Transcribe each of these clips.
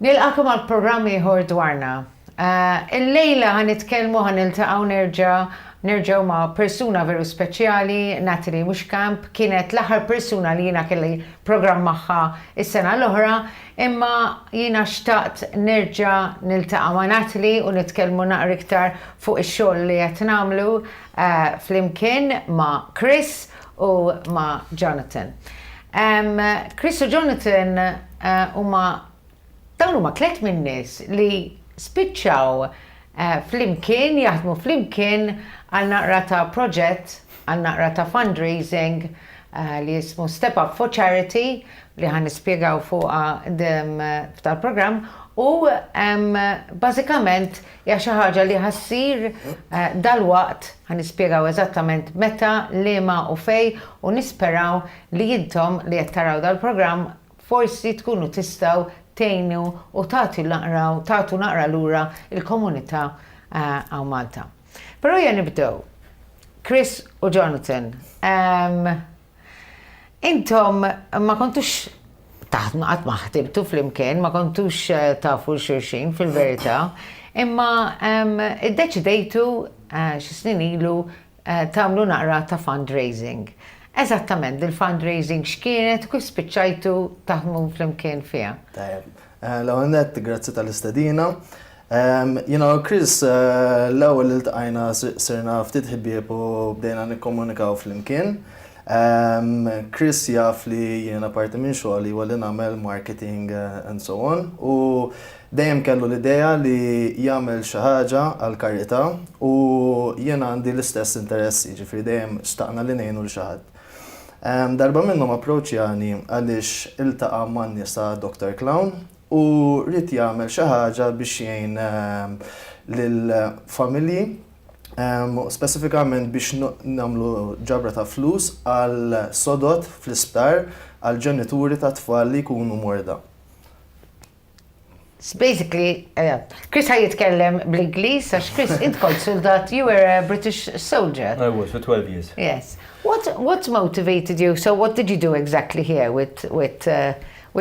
Nilqakom għal programmi ieħor Dwarna. Il-lejla ħaniltaqgħu nerġgħu ma' persuna veru speċjali, Natalie mhux Camp, kienet l-aħħar persuna li jiena kelli programm magħha is-sena l-oħra, imma jiena xtaqt nerġa' niltaqa' ma' Natalie u nitkellmu naqra iktar fuq ix-xogħol li qed nagħmlu flimkien ma' Chris u ma' Jonathan. Chris u Jonathan dawn huma tliet min-nies li spiċċaw flimkien, jaħdmu flimkien għal naqra ta' proġett, għal naqra ta' fundraising li jismu Step Up for Charity li ħan nispjegaw fuq tal-programm u bażikament hija xi ħaġa li ħassir dal-waqt ħan nispjegaw eżattament meta, liema u fej u nisperaw li intom li qed taraw dal-programm forsi tkunu tistgħu tgħinu u tagħtu naqra lura il-komunità għaw Malta. Però jien nibdew. Chris u Jonathan, intom ma kontux taħdmu qatt ma ħdimtu flimkien, ma kontux tafu xulxin fil-verità, imma iddeċidejtu xi snin ilu tagħmlu naqra ta' fundraising. Eżattament, il-fundraising x'kienet, kif spiċċajtu taħdmu flimkien fiha? Tajjeb. L-ewwel nett, grazzi tal-istedina. Chris, l-ewwel iltqajna sirna ftit ħbieb u bdejna nikkomunikaw flimkien. Chris jaf li jiena parti minn xogħli li nagħmel marketing and so on u dejjem kellu l-idea li jagħmel xi ħaġa għal karità u jiena għandi l-istess interessi, ġifieri dejjem xtaqna li ngħinu lil xi ħadd. Darba minnhom approachjani għaliex iltaqa' man-nies ta' Dr. Clown u rrid jagħmel xi ħaġa biex jgħin lill-familji, speċifikament biex nagħmlu ġabra ta' flus għal sodot fl-isptar għal ġenituri ta' tfal li jkunu morda. Basically, Chris jitkellem bl-Ingliż, għax Chris, int kont soldat, you were a British soldier. I was for 12 years. Yes. What motivated you? So what did you do exactly here with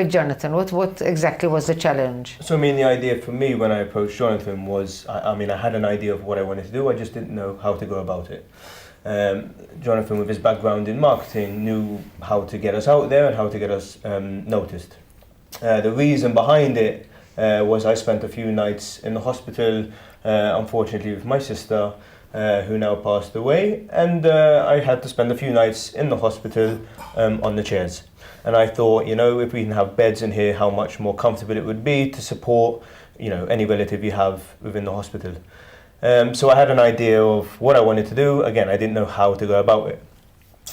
Jonathan? What exactly was the challenge? So the idea for me when I approached Jonathan was, I had an idea of what I wanted to do, I just didn't know how to go about it. Jonathan, with his background in marketing, knew how to get us out there and how to get us noticed. The reason behind it was I spent a few nights in the hospital, unfortunately with my sister, who now passed away, and I had to spend a few nights in the hospital on the chairs. And I thought, if we can have beds in here, how much more comfortable it would be to support, any relative you have within the hospital. So I had an idea of what I wanted to do. Again, I didn't know how to go about it.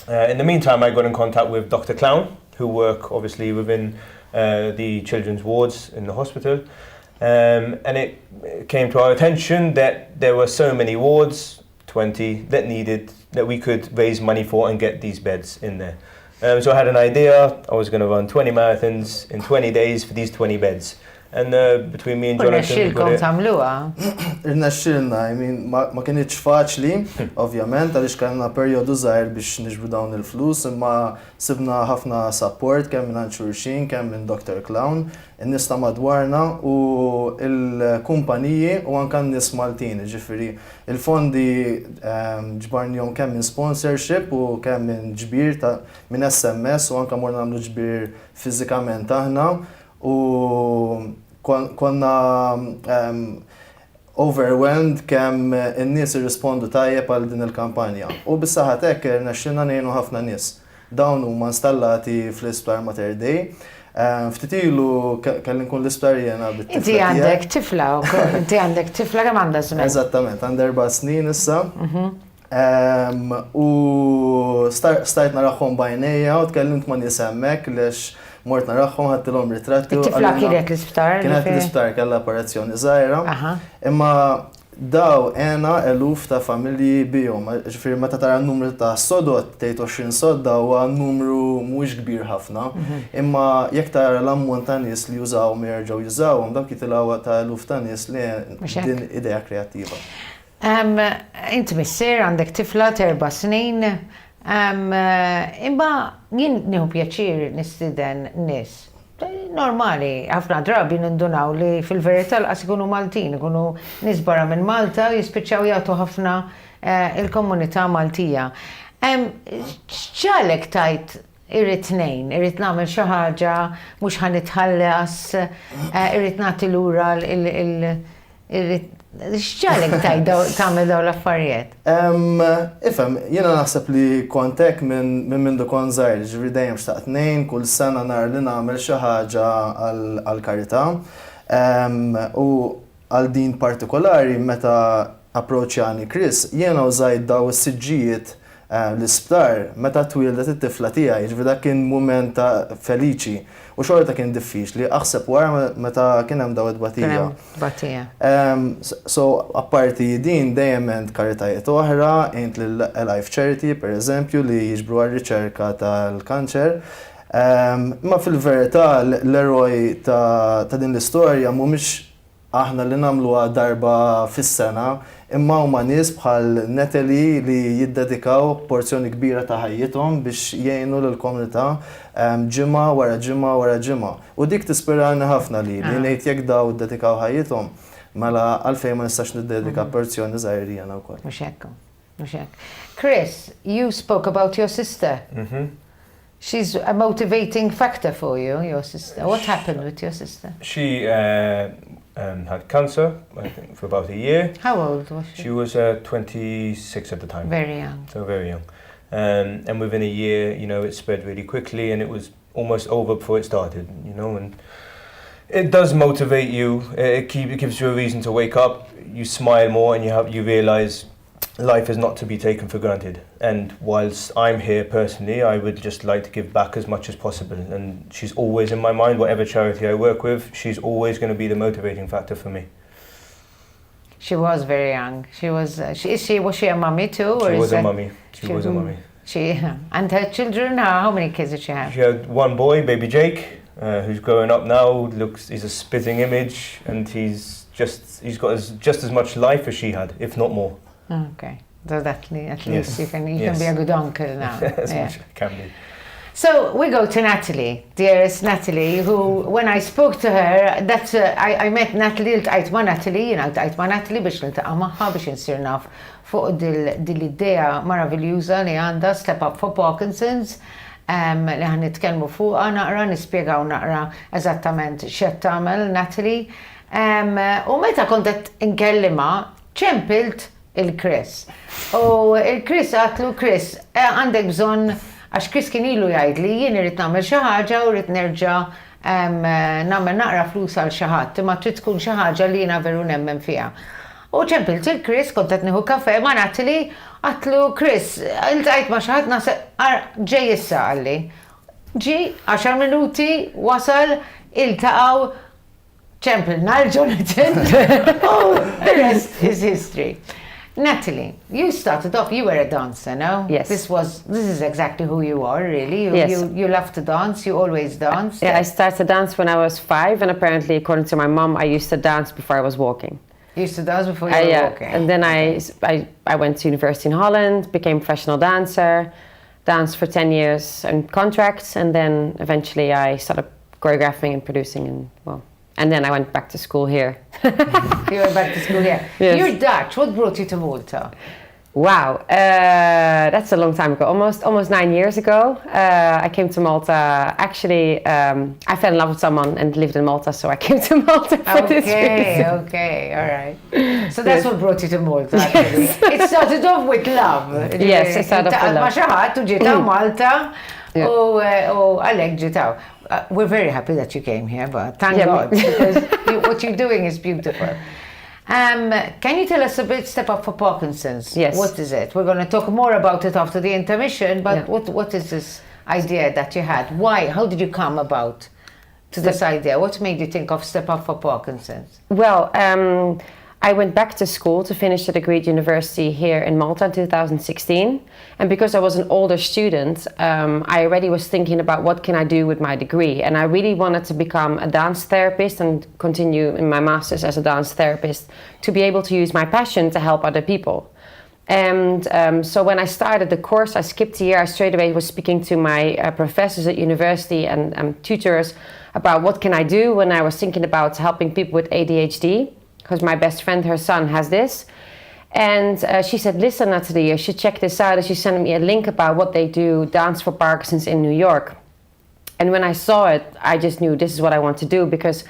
In the meantime, I got in contact with Dr. Clown, who work obviously within the children's wards in the hospital. And it came to our attention that there were so many wards, 20, that we could raise money for and get these beds in there. So I had an idea, I was going to run 20 marathons in 20 days for these 20 beds. And between me and Jonathan... Irnexxilna, ma kienx faċli, ovvjament, għaliex kellna perjodu żgħir biex niġbru dawn il-flus, imma sibna ħafna support kemm minn xulxin, kemm minn Dr. Clown, in-nies ta' Dwarna u l-kumpaniji u anke n-nies Maltin, ġifieri il-fondi ġbarnihom kemm minn sponsorship u kemm minn ġbir minn SMS u anke morna nagħmlu ġbir fiżikament aħna. U konna overwhelmed kemm in-nies irrispondu tajjeb għal din il-kampanja. U bis-saħħat hekk irnexxilna ngħinu ħafna nies. Dawn huma installati fl-isptar Mater Dei. Ftit ilu kelli nkun l-isptar jiena bit-tifla. Inti għandek tifla wkoll, inti għandek tifla kemm għandha żmien. Eżattament, għandha 4 snin issa. U stajt naraħħom bajnejja u tkellimt ma' nies hemmhekk lex mort naraħħom ħadtilhom ritratti. It-tifla kienet l-isptar? Kienet l-isptar kellha operazzjoni żgħira. Imma daw għena eluf ta' familji bihom. Ġifieri meta tara n-numru ta' sodot tgħid 20 sodda huwa numru mhux kbir ħafna. Imma jekk tara l-ammont ta' nies li jużawhom jerġgħu jużawhom dawk jitilgħu ta' eluf ta' nies li din idea kreattiva. Inti missier għandek tifla ta' 4 snin. Imma jien nieħu pjaċir nistieden nies normali, ħafna drabi nindunaw li fil-verità l-qas ikunu Maltin, ikunu nisbara minn Malta, jispiċċaw jagħtu ħafna il-komunità Maltija. X'ġalek tajt irrid ngħin, irrid nagħmel xi ħaġa, mhux ħanitħallas, irrid nagħti lura x'ġalek tajt tagħmel dawn l-affarijiet? Ifhem, jiena naħseb li kontek minn mindu kon żgħir, ġifieri dejjem xtaqt ngħin, kull sena nar li nagħmel xi ħaġa għall-karità. U għal din partikolari meta approċċjani Chris, jiena użajt daw is-siġġijiet l-isptar meta twildet it-tifla tiegħi, ġifieri dak kien mument ta' feliċi u xorta kien diffiċli, aħseb wara meta kien hemm daw it-tbatija. So apparti din dejjem hemm karitajiet oħra, għint lill-Life Charity pereżempju li jiġbru għar-riċerka tal-kanċer. Ma fil-verità l-eroj ta' din l-istorja mhumiex aħna li nagħmluha darba fis-sena, imma huma nies bħal Natalie li jiddedikaw porzjoni kbira ta' ħajjithom biex jgħinu lill-komunità ġimgħa wara ġimgħa wara ġimgħa. U dik tispirani ħafna li ngħid jekk daw iddedikaw ħajjithom mela għalfejn ma nistax niddedika porzjoni żgħirina wkoll. Mhux hekk, mhux hekk. Chris, you spoke about your sister. She's a motivating factor for you, your sister. What happened with your sister? She had cancer, I think, for about a year. How old was she? She was 26 at the time. Very young. So very young. And within a year, it spread really quickly and it was almost over before it started, and it does motivate you. It gives you a reason to wake up, you smile more and you realize life is not to be taken for granted. And whilst I'm here personally, I would just like to give back as much as possible. And she's always in my mind, whatever charity I work with, she's always going to be the motivating factor for me. She was very young. Was she a mummy too? She was a mummy. She was a mummy. And her children, how many kids did she have? She had one boy, baby Jake, who's growing up now. He's a spitting image, and he's got just as much life as she had, if not more. Okay, so at least you can be a good uncle now. As much as I can be. So we go to Natalie, dearest Natalie, who, when I spoke to her, I met Natalie, l-tqajt ma' Natalie, l-tqajt ma' Natalie biex niltaqa' magħha biex insir naf fuq dil-idea maraviljuża li għandha Step Up for Parkinson's, li ħan nitkellmu fuqha naqra, nispjegaw naqra eżattament x'qed tagħmel Natalie. U meta kont qed inkellima, ċempilt il-Chris. U il-Chris għatlu, Chris, għandek bżonn, għax Chris kien ilu jgħid li jien irrid nagħmel xi ħaġa u rrid nerġa' nagħmel naqra flus għal xi ħadd, imma trid tkun xi ħaġa li jiena veru nemmen fiha. U ċempilt il-Chris, kont qed nieħu kafè ma' Natalie, għatlu Chris, iltqajt ma' xi ħadd naħseb ġej issa għalli. Ġi 10 minuti wasal iltaqgħu ċempilna l-Jonathan. Oh, the rest is history. Natalie, you started off, you were a dancer, no? Yes. This is exactly who you are, really. Yes. You love to dance, you always danced. Yeah, I started to dance when I was 5, and apparently, according to my mom, I used to dance before I was walking. You used to dance before you were walking? And then I went to university in Holland, became a professional dancer, danced for 10 years on contracts, and then eventually I started choreographing and producing, and then I went back to school here. You went back to school here. Yes. You're Dutch. What brought you to Malta? Wow, that's a long time ago. Almost 9 years ago, I came to Malta. Actually, I fell in love with someone and lived in Malta, so I came to Malta for this reason. Okay, all right. So that's what brought you to Malta, actually. It started off with love. Yes, it started off with love. Ma xi ħadd u ġiet Malta u għalhekk ġiet. We're very happy that you came here, but thank God, because what you're doing is beautiful. Can you tell us a bit, Step Up for Parkinson's? Yes. What is it? We're going to talk more about it after the intermission, but what is this idea that you had? Why? How did you come about to this idea? What made you think of Step Up for Parkinson's? Well, I went back to school to finish a degree at university here in Malta in 2016. And because I was an older student, I already was thinking about what can I do with my degree. And I really wanted to become a dance therapist and continue in my master's as a dance therapist to be able to use my passion to help other people. And so when I started the course, I skipped a year. I straight away was speaking to my professors at university and tutors about what can I do when I was thinking about helping people with ADHD, because my best friend, her son, has this. And she said, listen, Natalie, you should check this out. And she sent me a link about what they do, Dance for Parkinson's in New York. And when I saw it, I just knew this is what I want to do, because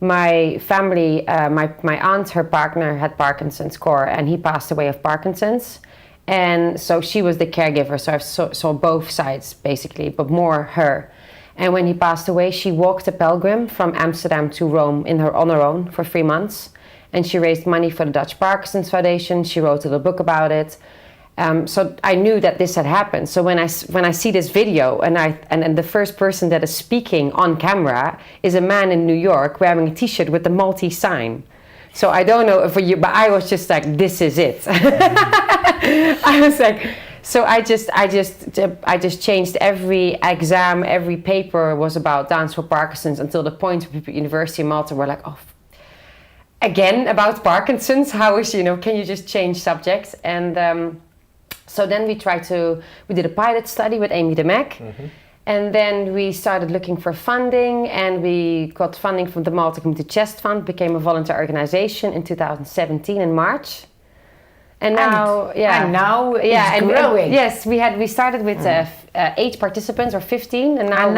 my family, my aunt, her partner had Parkinson's core, and he passed away of Parkinson's. And so she was the caregiver, so I saw both sides basically, but more her. And when he passed away, she walked a pilgrim from Amsterdam to Rome on her own for 3 months. And she raised money for the Dutch Parkinson's Foundation. She wrote a little book about it. So I knew that this had happened. So when I see this video and the first person that is speaking on camera is a man in New York wearing a T-shirt with the Maltese sign. So I don't know for you, but I was just like, this is it. I was like, so I just changed every exam, every paper was about Dance for Parkinson's, until the point where people at University of Malta were like, oh, again about Parkinson's, can you just change subjects? And so then we did a pilot study with Amy de Mack, and then we started looking for funding, and we got funding from the Malta Community Chest Fund, became a volunteer organization in 2017 in March. And now, it's growing. Yes, we started with 8 participants or 15, and now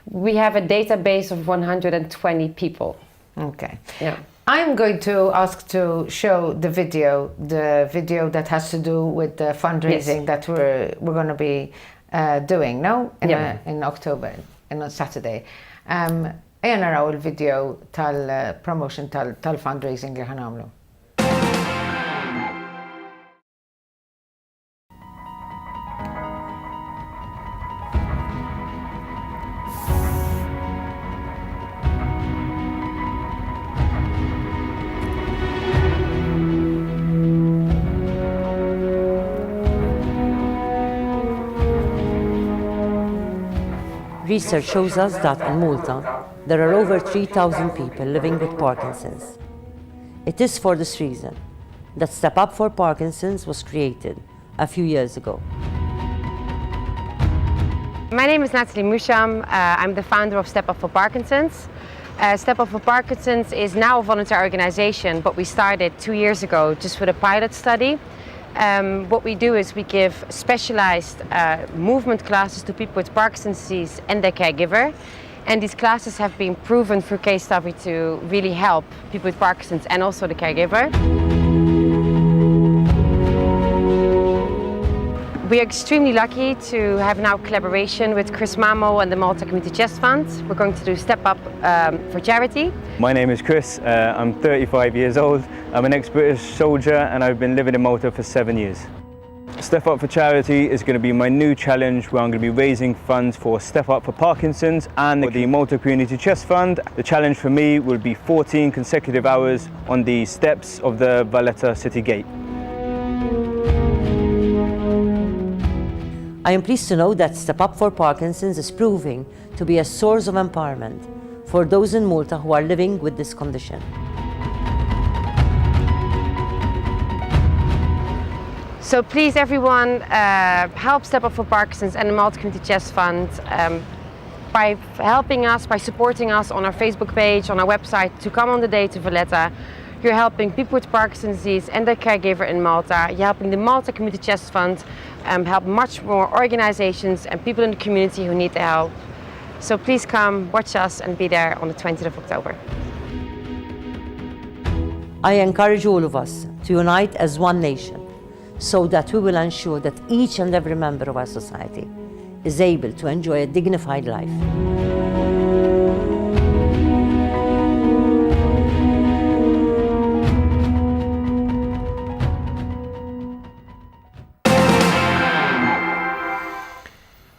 we have a database of 120 people. Okay. Yeah. I'm going to ask to show the video that has to do with the fundraising that we're going to be doing, no? In October, on Saturday. Ejja naraw il-video tal-promotion tal-fundraising li ħanamlu. Research shows us that in Malta, there are over 3,000 people living with Parkinson's. It is for this reason that Step Up for Parkinson's was created a few years ago. My name is Natalie Musham. I'm the founder of Step Up for Parkinson's. Step Up for Parkinson's is now a volunteer organization, but we started 2 years ago just with a pilot study. What we do is we give specialized movement classes to people with Parkinson's disease and their caregiver. And these classes have been proven through case study to really help people with Parkinson's and also the caregiver. We are extremely lucky to have now collaboration with Chris Mamo and the Malta Community Chest Fund. We're going to do Step Up for charity. My name is Chris, I'm 35 years old. I'm an ex-British soldier and I've been living in Malta for 7 years. Step Up for Charity is going to be my new challenge, where I'm going to be raising funds for Step Up for Parkinson's and the Malta Community Chest Fund. The challenge for me will be 14 consecutive hours on the steps of the Valletta City Gate. I am pleased to know that Step Up for Parkinson's is proving to be a source of empowerment for those in Malta who are living with this condition. So please everyone, help Step Up for Parkinson's and the Malta Community Chest Fund by helping us, by supporting us on our Facebook page, on our website, to come on the day to Valletta. You're helping people with Parkinson's disease and their caregiver in Malta. You're helping the Malta Community Chest Fund help much more organizations and people in the community who need the help. So please come, watch us and be there on the 20th of October. I encourage all of us to unite as one nation, so that we will ensure that each and every member of our society is able to enjoy a dignified life.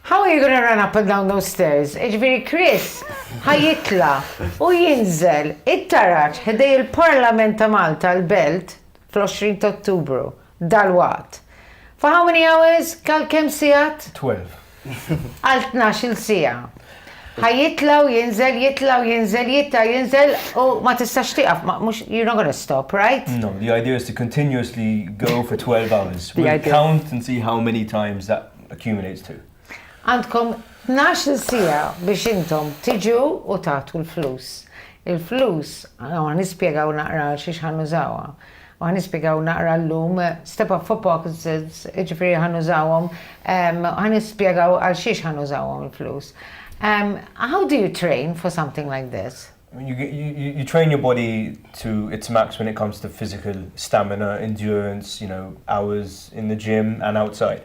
How are you going to run up and down those stairs? Ġviri Chris, ħajitla u jinżel it-taraċ ħdej il-Parlament ta' Malta l-Belt fl-20 ta' Ottubru. Dal-waqt. For how many hours? Kem sijat? 12. Għal 12 sija. ħajjitlaw jinżel, jinżel, u ma tistax tiqaf, you're not gonna stop, right? No, the idea is to continuously go for 12 hours. The We'll idea. count and see how many times that accumulates to. Għandkom 12 sija biex intom tiġu u tagħtu l-flus. Il-flus, għan nispiegaw naqra xiex ħannużawa. Għan nispiegaw naqra l-lum, Step Up for Parkinson's, ġifiri ħannużawom, għan nispiegaw għal xiex ħannużawom il-flus. How do you train for something like this? I mean, you train your body to its max when it comes to physical stamina, endurance, hours in the gym and outside.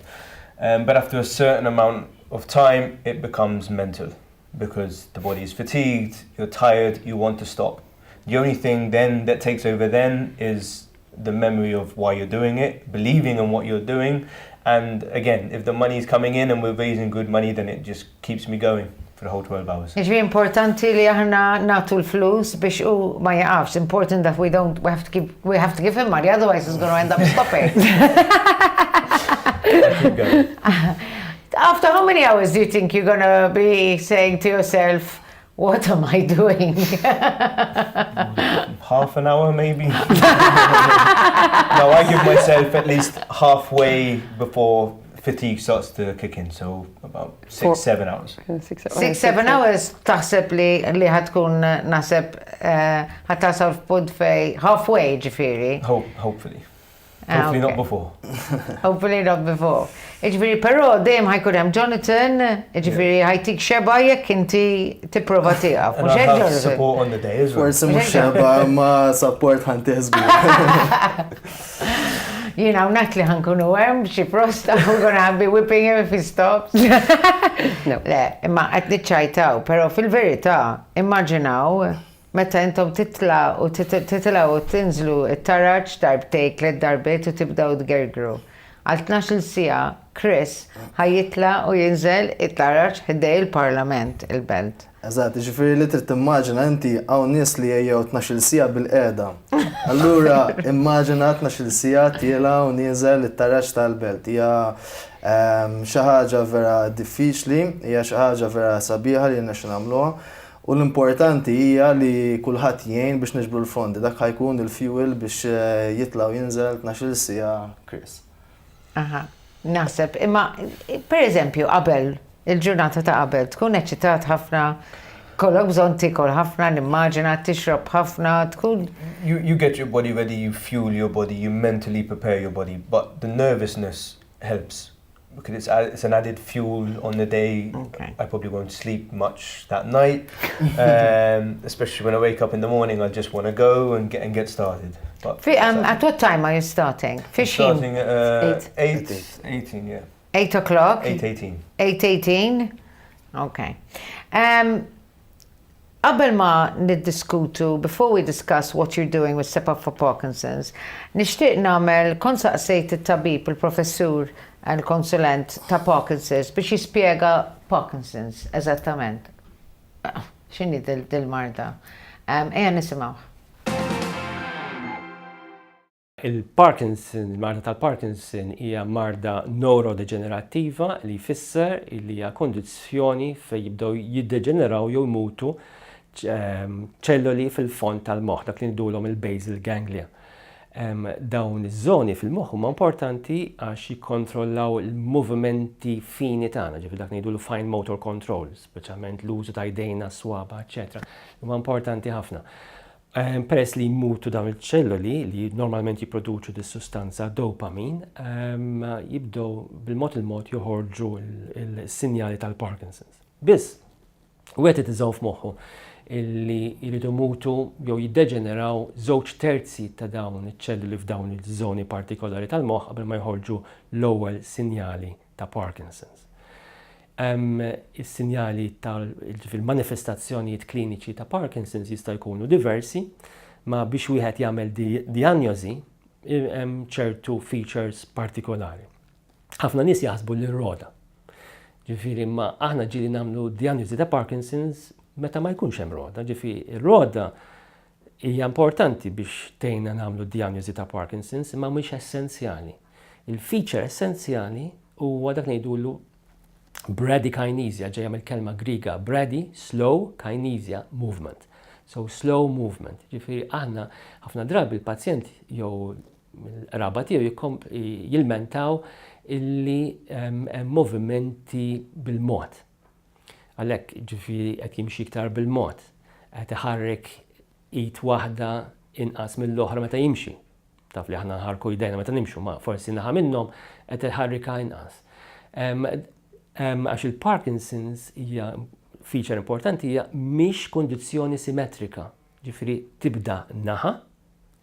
But after a certain amount of time, it becomes mental because the body is fatigued, you're tired, you want to stop. The only thing then that takes over then is the memory of why you're doing it, believing in what you're doing. And again, if the money is coming in and we're raising good money, then it just keeps me going for the whole 12 hours. Ġvi importanti li aħna natu l-flus biex u ma jaqafx. Important that we have to give him money, otherwise he's going to end up stopping. Keep going. After how many hours do you think you're going to be saying to yourself, what am I doing? Half an hour maybe. No, I give myself at least halfway before fatigue starts to kick in, so about 6-7 hours. 6-7 hours taħseb li ħatkun naseb ħatasal f'punt fej halfway ġifiri. Hopefully. Hopefully not before. Hopefully not before. Iġviri, pero dejjem ħajkun hemm Jonathan, iġviri ħajtik xeba jekk inti tipprova tiegħek. And I have support on the day as well. Forsi mhux xeba ma support ħantieħsbu. Nat li ħankunu hemm xi prosta we're gonna be whipping him if he stops. No. Le, imma qed niċċajtaw, però fil-verità immaġinaw meta intom titlgħu u tinżlu it-taraġġ darbtejn tliet darbiet u tibdew tgergru. Għal 12 sija, Chris ħajjitla u jinżel it-taraġġ ħdej il-Parlament, il-Belt. Eżatt, ġifieri li trid timmaġina inti hawn nies li jgħu 12 sija bil-qiegħda. Allura immaġina 12 sija tiela u nieżel it-taraġġ tal-Belt. Hija xi ħaġa vera diffiċli, hija xi ħaġa vera sabiħa li nexxu nagħmluha. U l-importanti hija li kulħadd jgħin biex niġbru l-fondi. Dak ħajkun il-fuel biex jitla u jinżel 12 sija Chris. Aha, naħseb, imma per eżempju qabel, il-ġurnata ta' qabel, tkun eċitat ħafna, kollok bżonn tikol ħafna, nimmaġina tixrob ħafna, tkun. You get your body ready, you fuel your body, you mentally prepare your body, but the nervousness helps because it's an added fuel on the day. Okay. I probably won't sleep much that night, especially when I wake up in the morning. I just want to go and get started. But At what time are you starting? Fishing? Starting at 8:18, yeah. 8 o'clock? 8:18. 8:18? Okay. Qabel ma niddiskutu, before we discuss what you're doing with Step Up for Parkinson's, nixtieq nagħmel konsaqsejt it-tabib, il-professur, il-konsulent ta' Parkinson's biex jispjega Parkinson's eżattament. X'inhi dil-marda? Ejja nisimgħu. Il-marda tal-Parkinson hija marda neurodeġenerattiva li jfisser li hija kondizzjoni fejn jibdew jiddeġeneraw jew jmutu ċelloli fil-fond tal-moħħ, dak li ndulhom il-basal ganglia. Dawn iż-żoni fil-moħħ huma importanti għax jikkontrollaw il-movimenti fini tagħna, ġifieri dak ngħidu fine motor control, speċjalment l-użu ta' jdejna, swaba, eċetera. Huma importanti ħafna. Peress li jmutu dawn il-ċelloli li normalment jipproduċu dis-sustanza dopamin, jibdew bil-mod joħorġu il-sinjali tal-Parkinson's. Biss, u għet itiżaw f'moħħu illi jridu mutu jew jiddeġeneraw 2/3 ta' dawn iċ-ċelluli f'dawn iż-żoni partikolari tal-moħħ qabel ma jħorġu l-ewwel sinjali ta' Parkinson's. Is-sinjali tal-manifestazzjonijiet kliniċi ta' Parkinson's jista' jkunu diversi, ma biex wieħed jagħmel dijanjosi hemm ċertu features partikolari. Ħafna nies jaħsbu li r-roda. Ġifieri ma aħna ġieli nagħmlu dijanjosi ta' Parkinson's meta ma jkunx hemm roda. Ġifieri r-roda hija importanti biex tgħinna nagħmlu dijanjosi ta' Parkinson's, imma mhix essenzjali. Il-feature essenzjali huwa dak ngħidulu bradykinesia ġejja mill-kelma Griega brady, slow, kinesia, movement. So slow movement. Ġifieri aħna ħafna drabi l-pazjent jew raba tiegħu jilmentaw illi movimenti bil-mod. Għalhekk ġifieri qed jimxi iktar bil-mod, qed iħarrek id waħda inqas mill-oħra meta jimxi. Taf li aħna nħarku jdejna meta nimxu, ma forsi naħa minnhom qed iħarrika inqas. Għax il-Parkinson's hija feature importanti hija mhix kondizzjoni simmetrika. Ġifieri tibda naħa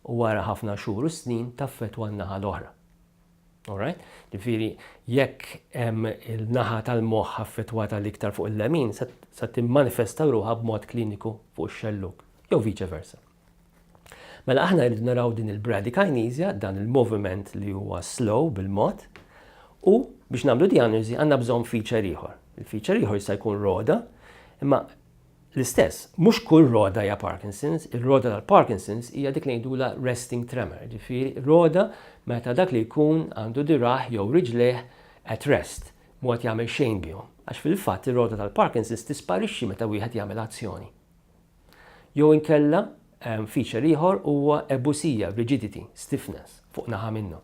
u wara ħafna xhur u snin taffettwa n-naħa l-oħra. Alright? Ġifieri jekk il-naħa tal-moħħ affettwata l-iktar fuq il-lemin sa timmanifesta ruħha b'mod kliniku fuq ix-xelluk, jew vice versa. Mela aħna rridu naraw din il-bradykinesia, dan il-moviment li huwa slow bil-mod, u biex nagħmlu diagnosi għandna bżonn feature ieħor. Il-feature ieħor jista' jkun roda, imma l-istess, mhux kull roda hija Parkinson's, il-roda tal-Parkinson's hija dik li ngħidula resting tremor, ġifieri roda meta dak li jkun għandu diraħ jew riġlejh at rest, mod jagħmel xejn bihom. Għax fil-fatt ir-roda tal-Parkinson's tisparixxi meta wieħed jagħmel azzjoni. Jew inkella feature ieħor huwa ebusija, rigidity, stiffness fuq naħa minnu.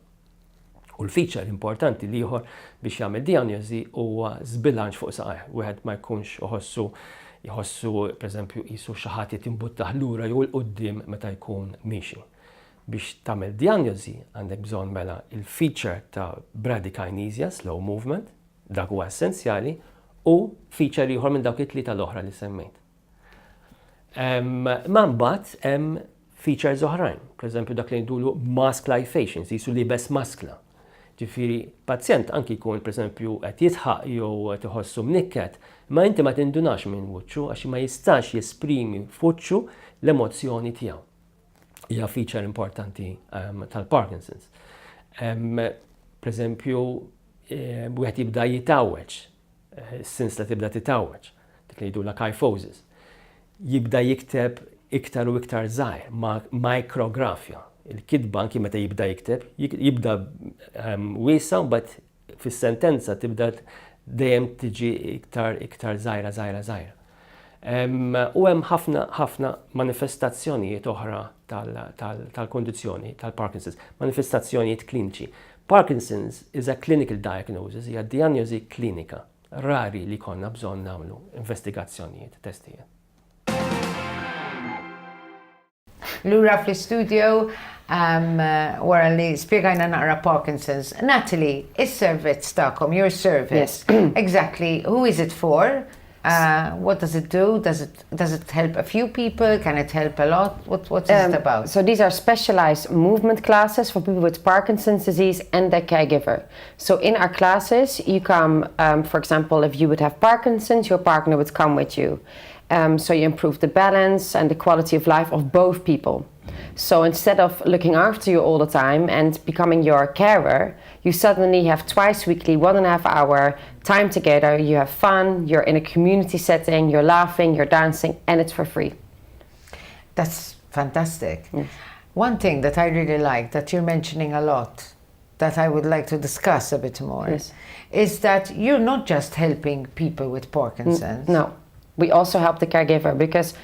U l-feature importanti li ieħor biex jagħmel diagnosi huwa żbilanċ fuq saqajh. Wieħed ma jkunx jħossu pereżempju qisu xi ħadd jtimbuttaħ lura jew l-qudiem meta jkun miexi. Biex tagħmel diagnosi għandek bżonn mela il-feature ta' bradykinesia, slow movement, dak huwa essenzjali, u feature ieħor minn dawk it-tlieta l-oħra li semmejt. Ma mbagħad hemm features oħrajn, pereżempju dak li ngħidulu masklifications, jisu libes maskla. Ġifieri pazjent anki jkun pereżempju qed jitħaq jew qed iħossu mnikked, ma inti ma tindunax minn wuċċu għax ma jistax jesprimi f'wuċċu l-emozzjoni tiegħu. Hija feature importanti tal-Parkinson's. Pereżempju wieħed jibda jitawweġ, is-sinsla tibda titawweġ, dik li jgħidula kyphosis. Jibda jikteb iktar u iktar żgħir, micrografja. Il-kitba anki meta jibda jikteb, jibda wiesa, but fis-sentenza tibda dejjem tiġi iktar żgħira. U hemm ħafna manifestazzjonijiet oħra tal-kondizzjoni tal-Parkinson's, manifestazzjonijiet kliniċi. Parkinson's is a clinical diagnosis, hija diagnosi klinika. Rari li konna bżonn nagħmlu investigazzjonijiet, testijiet. Lura fl-studio wara li spiegajna naqra Parkinson's. Natalie, is-servizz tagħkom, your service, exactly who is it for? What does it do? Does it help a few people? Can it help a lot? What is it about? So these are specialized movement classes for people with Parkinson's disease and their caregiver. So in our classes, you come, for example, if you would have Parkinson's, your partner would come with you. So you improve the balance and the quality of life of both people. So instead of looking after you all the time and becoming your carer, you suddenly have twice weekly, 1.5 hour time together. You have fun, you're in a community setting, you're laughing, you're dancing, and it's for free. That's fantastic. Yes. One thing that I really like that you're mentioning a lot, that I would like to discuss a bit more, yes, is that you're not just helping people with Parkinson's. No, we also help the caregiver, because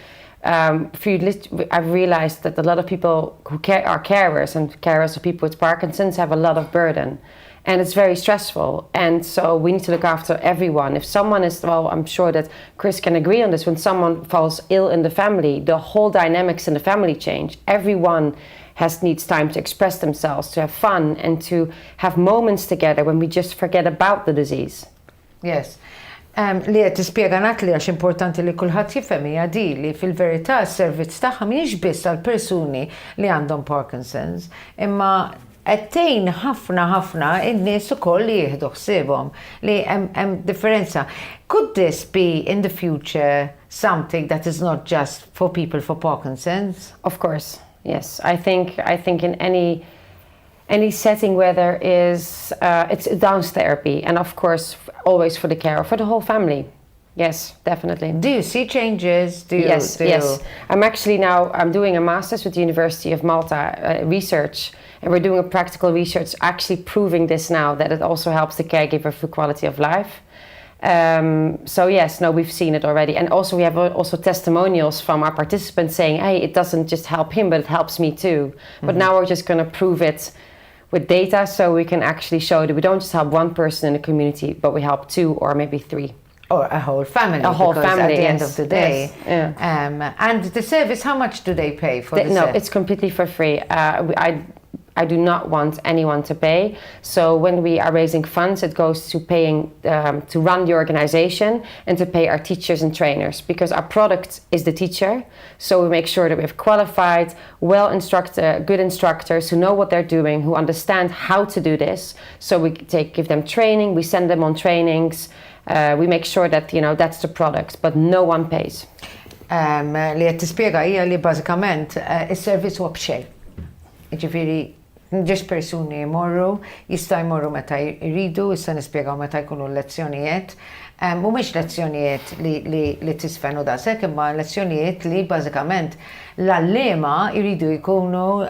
I've realized that a lot of people who are carers and carers of people with Parkinson's have a lot of burden, and it's very stressful, and so we need to look after everyone. If someone is, well, I'm sure that Chris can agree on this, when someone falls ill in the family, the whole dynamics in the family change. Everyone needs time to express themselves, to have fun, and to have moments together when we just forget about the disease. Yes. Li qed tispjega Natalie għax importanti li kulħadd jifhem hija di li fil-verità s-servizz tagħha mhijiex biss għal persuni li għandhom Parkinson's, imma qed tgħin ħafna in-nies ukoll li jieħdu ħsiebhom li hemm differenza. Could this be in the future something that is not just for people for Parkinson's? Of course, yes. I think in any setting where there is, it's dance therapy, and of course always for the care, for the whole family. Yes, definitely. Do you see changes? Yes. I'm doing a master's with the University of Malta, research, and we're doing a practical research actually proving this now, that it also helps the caregiver for quality of life. So yes, no, we've seen it already. And also we have also testimonials from our participants saying, hey, it doesn't just help him, but it helps me too. But now we're just going to prove it with data, so we can actually show that we don't just help one person in the community, but we help 2 or maybe 3. Or a whole family. A whole because family, at the end yes, of the day. yes, And the service, how much do they pay for the No, service? it's completely for free. I do not want anyone to pay. So when we are raising funds, it goes to paying to run the organization and to pay our teachers and trainers, because our product is the teacher. So we make sure that we have qualified, good instructors who know what they're doing, who understand how to do this. So we give them training, we send them on trainings. We make sure that that's the product, but no one pays. Li qed tispjega hija li bażikament is-servizz huwa b'xejn. Jiġifieri ġiex persuni jmorru, jista' jmorru meta jridu, issa nispjegaw meta jkunu lezzjonijiet. Mhumiex lezzjonijiet li tisfenu daqshekk, imma lezzjonijiet li bażikament l-allima jridu jkunu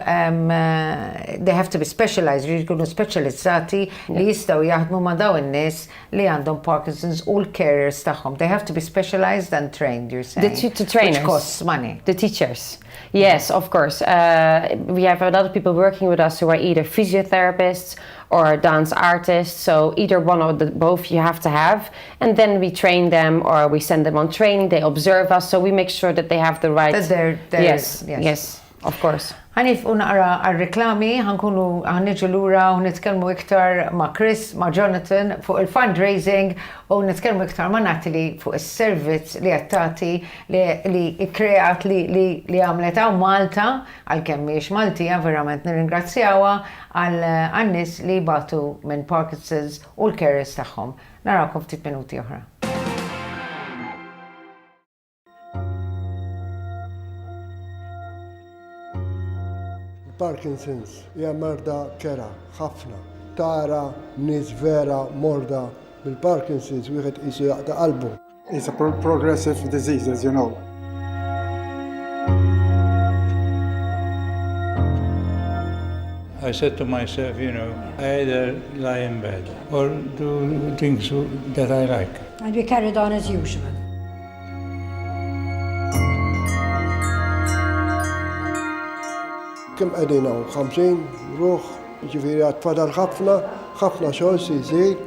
they have to be specialized, jridu jkunu speċjalizzati li jistgħu jaħdmu ma' dawn in-nies li għandhom Parkinson's u l-carers tagħhom. They have to be specialized and trained, you're saying. The trainers. Which costs money. The teachers. Yes, of course. We have a lot of people working with us who are either physiotherapists or dance artists, so either one or both you have to have, and then we train them or we send them on training, they observe us, so we make sure that they have the right... That they're yes, of course. Ħanif unaqra għal-reklami, ħanniġu lura u nitkellmu iktar ma' Chris, ma' Jonathan fuq il-fundraising u nitkellmu iktar ma' Natalie fuq is-servizz li għattati li ikkreat li għamlet hawn Malta, għal-kemm mhijiex Maltija, verament nirringrazzjawha għal-nies li batu minn Parkinson's u l-carers tagħhom. Narawkom ftit minuti oħra. Parkinson's hija marda kera ħafna. Tara nies vera morda bil-Parkinson's wieħed qisu jaqta' qalbu. It's a progressive disease, as you know. I said to myself, I either lie in bed or do things that I like. And we carried on as usual. Kim qegħdin hawn 50 ruħ, ġifieri għad fadal ħafna xogħol se jsir.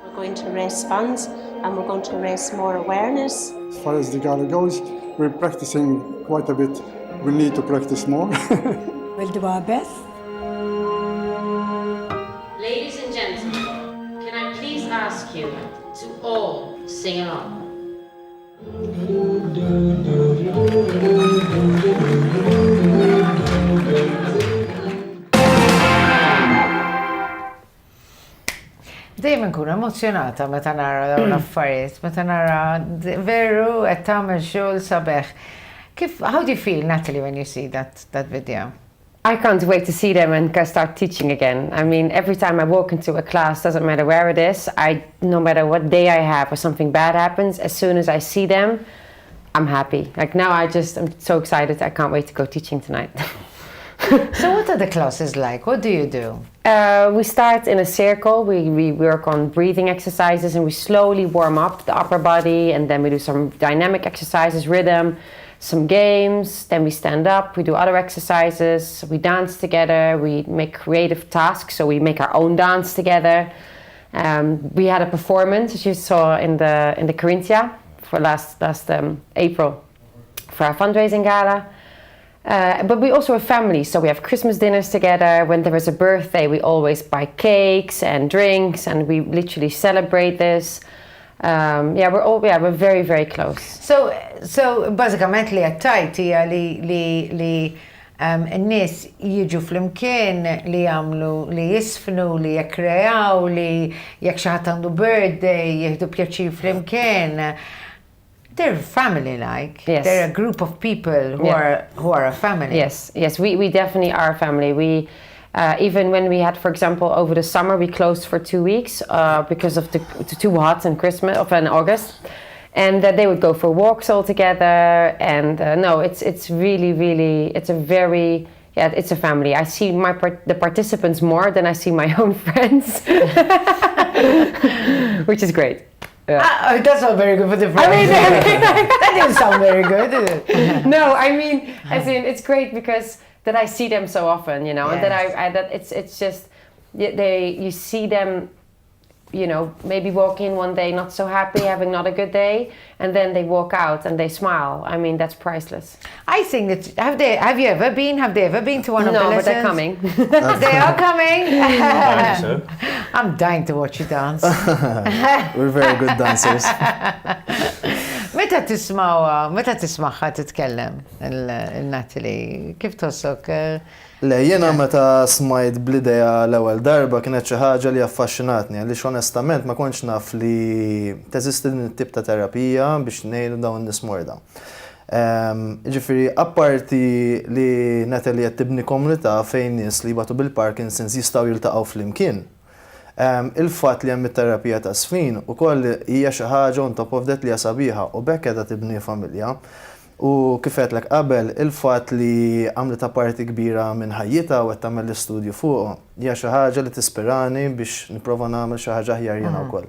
We're going to raise funds and we're going to raise more awareness. As far as the gala goes, we're practicing quite a bit. We need to practice more. We'll do our best. Ladies and gentlemen, can I please ask you to all sing along? Dejjem nkun emozjonata meta nara dawn l-affarijiet, meta nara veru qed tagħmel xogħol sabeħ. How do you feel, Natalie, when you see that video? I can't wait to see them and start teaching again. I mean, every time I walk into a class, doesn't matter where it is, no matter what day I have or something bad happens, as soon as I see them, I'm happy. Like now I'm so excited, I can't wait to go teaching tonight. So what are the classes like? What do you do? We start in a circle, we work on breathing exercises and we slowly warm up the upper body, and then we do some dynamic exercises, rhythm, some games, then we stand up, we do other exercises, we dance together, we make creative tasks, so we make our own dance together. We had a performance, as you saw in the Corinthia for last April for our fundraising gala. But we also have families, so we have Christmas dinners together. When there is a birthday, we always buy cakes and drinks, and we literally celebrate this. We're very, very close. So bażikament li għattajt hija li n-nies jiġu flimkien li jagħmlu li jisfnu li jekkreaw li jekk xi ħadd għandu birthday jieħdu pjaċir flimkien. They're family-like. Yes. They're a group of people who are a family. Yes, we definitely are a family. We even when we had, for example, over the summer, we closed for 2 weeks because of the too hot in August, and they would go for walks all together. And no, it's really, really, it's a very yeah, it's a family. I see the participants more than I see my own friends, which is great. Yeah. That's not very good for the friends. That didn't sound very good, did it? No, I mean, as in, it's great because that I see them so often, you know, and that it's just you see them, you know, maybe walk in one day not so happy, having not a good day, and then they walk out and they smile. I mean, that's priceless. I think that have they ever been to one of the No, lessons? but they're coming. They are coming. So. I'm dying to watch you dance. We're very good dancers. Meta tismaħħa titkellem il-Natalie? Kif tossok? Le, jena meta smajt bl-ideja l-ewwel darba kienet xi ħaġa li affaxxinatni għaliex onestament ma kontx naf li teżisti din it-tip ta' terapija biex ngħidu dawn nies morda. Ġifieri apparti li Natalie qed tibni komunità fejn nies li jibgħatu bil-Parkinson's jistgħu jiltaqgħu flimkien. Il-fatt li hemm it-terapija ta' sfin ukoll hija xi ħaġa on top of that li hija sabiħa u bekk qiegħda tibni familja. U kif qedlek qabel, il-fatt li għamlet parti kbira minn ħajjita u qed tagħmel l-istudju fuq hija xi ħaġa li tispirani biex nipprova nagħmel xi ħaġa aħjar jiena wkoll.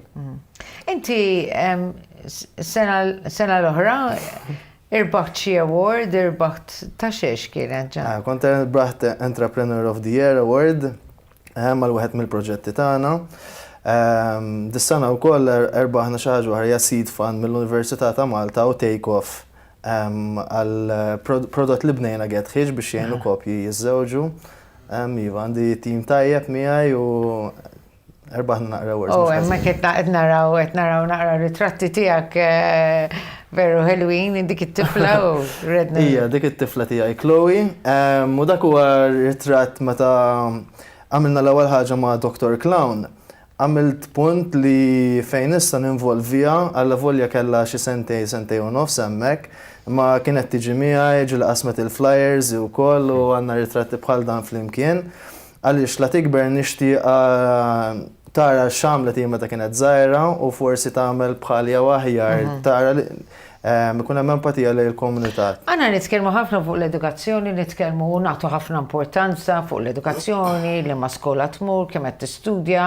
Inti sena l-oħra irbaħt xi award, irbaħt ta' xiex kienet ġa? Kont irbaħt Entrepreneur of the Year Award mal wieħed mill-proġetti tagħna. Dis-sena wkoll erbaħna xi ħaġa oħra Seed Fund mill-Università ta' Malta u Take Off għal prodott li bnejna għedħiġ biex jgħinu kopji jizzewġu. Iva, għandi tim tajjeb miegħi u erbaħna naqra awards. Emmek qed naraw naqra ritratti tiegħek veru ħelwin, dik it-tifla u redna. Ija, dik it-tifla tiegħi Chloe. U dak huwa ritratt meta għamilna l-ewwel ħaġa ma' Dr. Clown. Għamilt punt li fejn issa ninvolvija għalla volja kella xi sentej u nofs hemmhekk, ma kienet tiġi miegħi ġil qasmet il-flyers u koll u għandna ritratti bħal dan flimkien. Għaliex la tikber nixtieq tara x'għamlet hi meta kienet żgħira u forsi tagħmel bħalija aħjar tara ikun hemm empatija lejn il-komunità. Għandna nitkellmu ħafna fuq l-edukazzjoni, nitkellmu u nagħtu ħafna importanza fuq l-edukazzjoni, li ma skola tmur, kemm qed tistudja,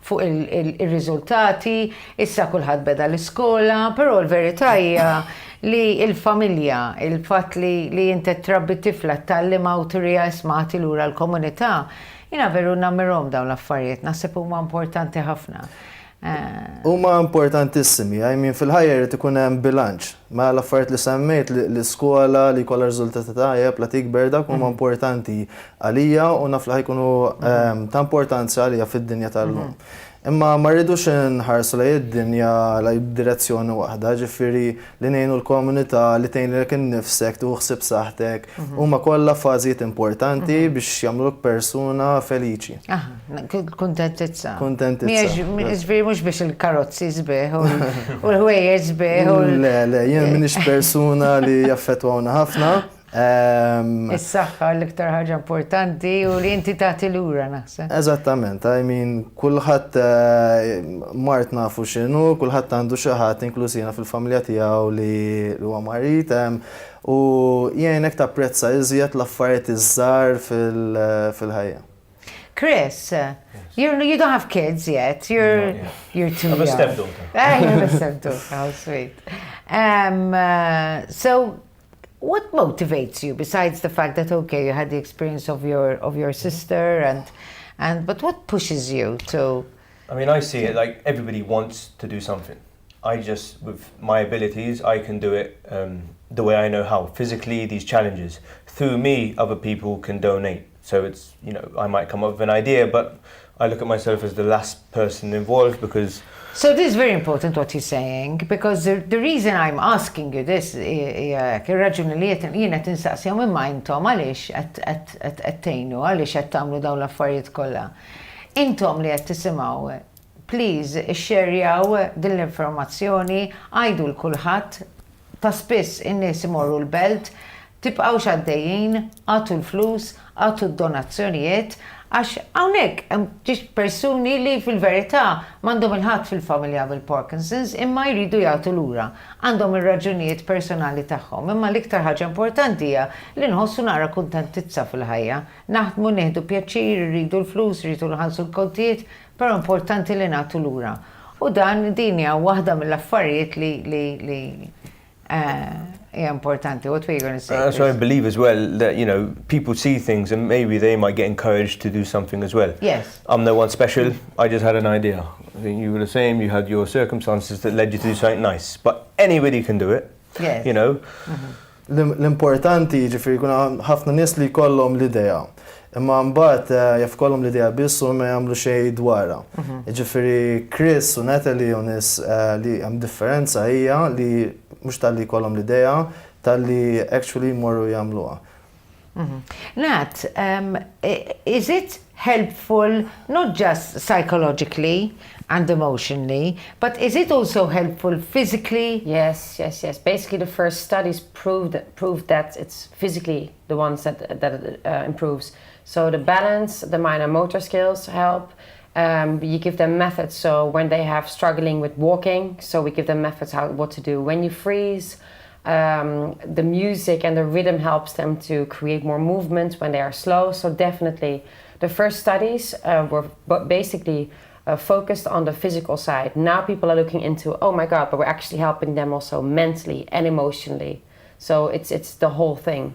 fuq ir-riżultati, issa kulħadd beda l-iskola, però l-verità hija li l-familja, il-fatt li inti trabbi tifla tallima u turija ismati lura l-komunità, jiena veru nammirhom dawn l-affarijiet, naħseb huma importanti ħafna. Huma importantissimi, fil-ħajja jrid ikun hemm bilanċ. Ma l-affarijiet li semmejt l-iskola li jkollha riżultati tajjeb la tikber dak huma importanti għalija u naf li ħajkunu ta' importanza għalija fid-dinja tal-lum. Imma ma rridux nħarsu lejn id-dinja lejn direzzjoni waħda, ġifieri li ngħinu l-komunità li tgħinlek innifsek tuħsib saħtek huma kollha fażijiet importanti biex jagħmluk persuna feliċi. Kuntentizza. Kuntentizza. Ġifieri mhux biex il-karozzi sbieħ u l-ħwejjeġ sbieħ. Le, jien m'iniex persuna li jaffettwawna ħafna. Is-saħħa l-iktar ħaġa importanti u li inti tagħti lura naħseb. Eżattament, kulħadd mart nafu x'inhu, kulħadd għandu xi ħadd inklużina fil-familja tiegħu li huwa marit u jgħinek tapprezza iżjed l-affarijiet iż-żgħar fil-ħajja. Chris, you don't have kids yet. You're too young. I'm a stepdaughter. You're a stepdaughter. How sweet. So, what motivates you besides the fact that you had the experience of your sister but what pushes you to? I mean, I see it like everybody wants to do something. I just, with my abilities, I can do it the way I know how. Physically, these challenges. Through me, other people can donate. So it's, I might come up with an idea, but I look at myself as the last person involved because... So this is very important what you're saying, because the reason I'm asking you this, ir-raġuni li jiena tinsaqsihom imma intom għaliex qed tgħinu, għaliex qed tagħmlu dawn l-affarijiet kollha. Intom li qed tisimgħu, please xxerjaw din l-informazzjoni, għajdu l-kulħadd, ta' spiss in-nies imorru l-belt, tibqgħux għaddejjin, għatu l-flus, għatu d-donazzjonijiet, Għax hawnhekk hemm ġiex persuni li fil-verità m'għandhom il-ħadd fil-familja bil-Parkinson's imma jridu jagħtu lura. Għandhom ir-raġunijiet personali tagħhom. Imma l-iktar ħaġa importanti hija li nħossu nara kuntentizza fil-ħajja. Naħdmu nieħdu pjaċir, rridu l-flus, rridu nħallsu l-kontijiet, però importanti li nagħtu lura. U dan din hija waħda mill-affarijiet li hija importanti. What were you going to say? So I believe as well that, you know, people see things and maybe they might get encouraged to do something as well. Yes. I'm no one special, I just had an idea. I think you were the same, you had your circumstances that led you to do something nice. But anybody can do it, Yes. you know. L-importanti ġifiri kuna ħafna nies li jkollhom l-idea. Imma mbagħad jaf kollhom l-idea biss u ma jagħmlu xejn dwarha. Ġifieri Chris u Natalie u nies li hemm differenza hija li mhux tal-li jkollhom l-idea, tal-li actually jmorru jagħmluha. Nat, is it helpful not just psychologically and emotionally, but is it also helpful physically? Yes. Basically, the first studies proved that it's physically the ones that improves. So the balance, the minor motor skills help. You give them methods. So when they have struggling with walking, so we give them methods what to do. When you freeze, the music and the rhythm helps them to create more movement when they are slow. So definitely, the first studies were basically focused on the physical side. Now people are looking into, oh my God, but we're actually helping them also mentally and emotionally. So it's the whole thing.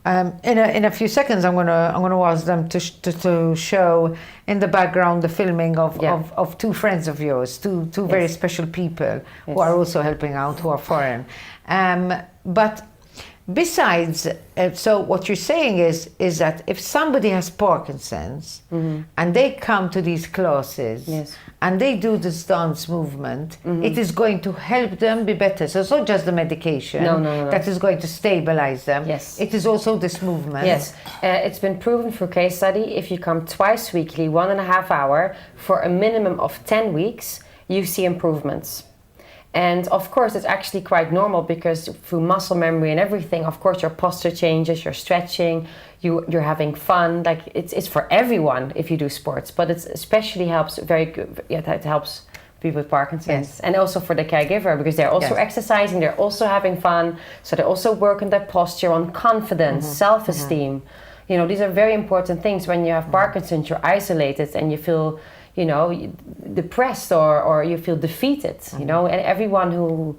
In a few seconds, I'm gonna ask them to show in the background the filming of two friends of yours, two very special people who are also helping out, who are foreign. But besides, so what you're saying is that if somebody has Parkinson's and they come to these classes and they do this dance movement, it is going to help them be better. So it's not just the medication that is going to stabilize them. Yes. It is also this movement. Yes. It's been proven through case study, if you come twice weekly, 1.5 hours, for a minimum of 10 weeks, you see improvements. And of course, it's actually quite normal because through muscle memory and everything, of course, your posture changes, you're stretching, you're having fun. Like it's for everyone if you do sports, but it especially helps very good. Yeah, it helps people with Parkinson's, and also for the caregiver because they're also exercising, they're also having fun, so they also work on their posture, on confidence, self-esteem. You know, these are very important things. When you have Parkinson's, you're isolated and you feel, you know, depressed or you feel defeated, you know, and everyone who,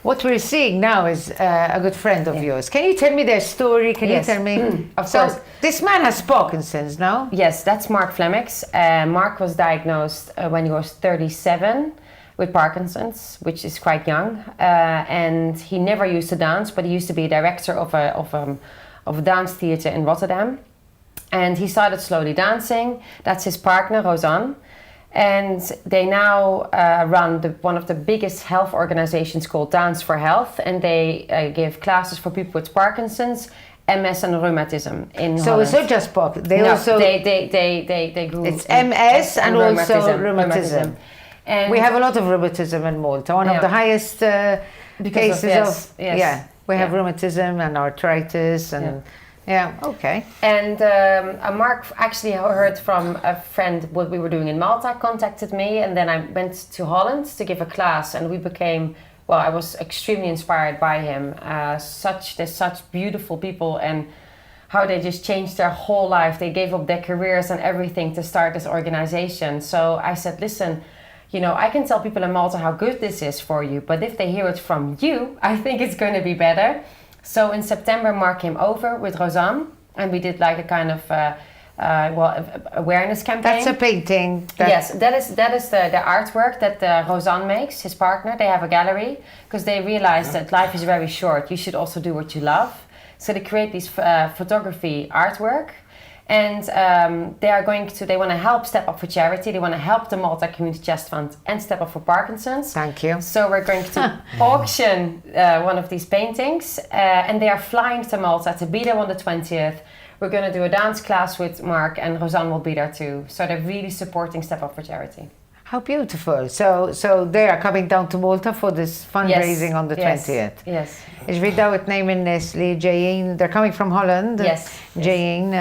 What we're seeing now is a good friend of yours. Can you tell me their story? Can you tell me? Of course. This man has Parkinson's now? Yes, that's Mark Flemix. Mark was diagnosed when he was 37 with Parkinson's, which is quite young. And he never used to dance, but he used to be a director of a dance theater in Rotterdam. And he started slowly dancing. That's his partner, Rosanne. And they now run one of the biggest health organizations called Dance for Health. And they give classes for people with Parkinson's, MS and rheumatism in So Holland. it's not just Parkinson's. They also... They grew... It's MS and also rheumatism. And we have a lot of rheumatism in Malta. One of the highest cases of... Yeah, we have rheumatism and arthritis and... Yeah, okay. And Mark actually heard from a friend what we were doing in Malta, contacted me, and then I went to Holland to give a class, and we became, well, I was extremely inspired by him. They're such beautiful people, and how they just changed their whole life. They gave up their careers and everything to start this organization. So I said, listen, you know, I can tell people in Malta how good this is for you, but if they hear it from you, I think it's going to be better. So in September, Mark came over with Rosanne, and we did like a kind of awareness campaign. That's a painting. Yes, that is the artwork that Rosanne makes, his partner. They have a gallery because they realized that life is very short. You should also do what you love. So they create these photography artwork. And they want to help Step Up for Charity. They want to help the Malta Community Chest Fund and Step Up for Parkinson's. Thank you. So we're going to auction one of these paintings. And they are flying to Malta to be there on the 20th. We're going to do a dance class with Mark, and Rosanne will be there too. So they're really supporting Step Up for Charity. How beautiful. So they are coming down to Malta for this fundraising on the 20th. Yes. Ġviri daw it-nejn minn nis li ġejjin, they're coming from Holland. Yes. Ġejjin